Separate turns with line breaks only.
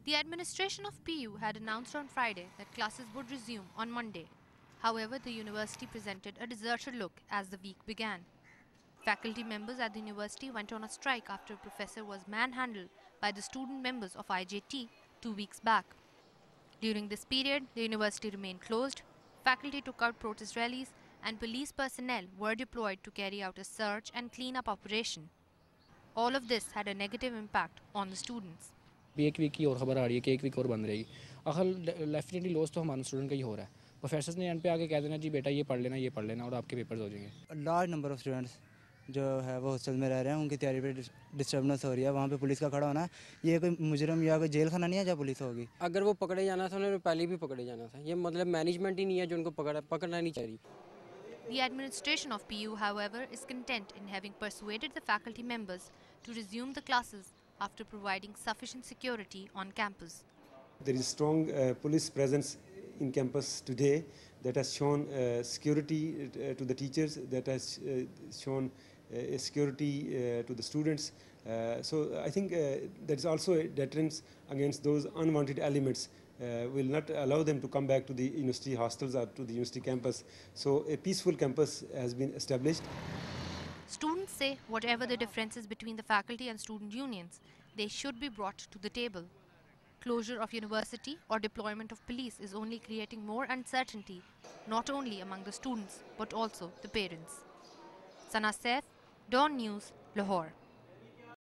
The administration of PU had announced on Friday that classes would resume on Monday. However, the university presented a deserted look as the week began. Faculty members at the university went on a strike after a professor was manhandled by the student members of IJT 2 weeks back. During this period, the university remained closed, faculty took out protest rallies, and police personnel were deployed to carry out a search and clean-up operation. All of this had a negative impact on the students.
एक week की और ख़बर आ रही है कि एक week और बंद रहेगी। आखिर डेफिनेटली लॉस तो हमारे स्टूडेंट का ही हो रहा है। प्रोफेसर्स ने एंड पे आके कह देना जी बेटा ये पढ़ लेना और आपके पेपर्स हो जाएंगे।
लार्ज नंबर ऑफ स्टूडेंट्स जो है वो हॉस्टल में रह रहे हैं, उनकी तैयारी पे डिस्टर्बेंस हो रही है। वहाँ पे पुलिस का खड़ा होना है, ये कोई मुजरिम या कोई जेल खाना नहीं है जहाँ पुलिस होगी।
अगर वो पकड़े जाना था उन्हें पहले भी पकड़े जाना था। ये मतलब मैनेजमेंट ही नहीं है जो उनको पकड़ना नहीं चाहिए।
The administration of PU, however, is content in having persuaded the faculty members to resume the classes after providing sufficient security on campus.
There is strong police presence in campus today that has shown security to the teachers, that has shown security to the students. So I think there is also a deterrence against those unwanted elements. Will not allow them to come back to the university hostels or to the university campus. So a peaceful campus has been established.
Students say whatever the differences between the faculty and student unions, they should be brought to the table. Closure of university or deployment of police is only creating more uncertainty, not only among the students but also the parents. Sana Saif, Dawn News, Lahore.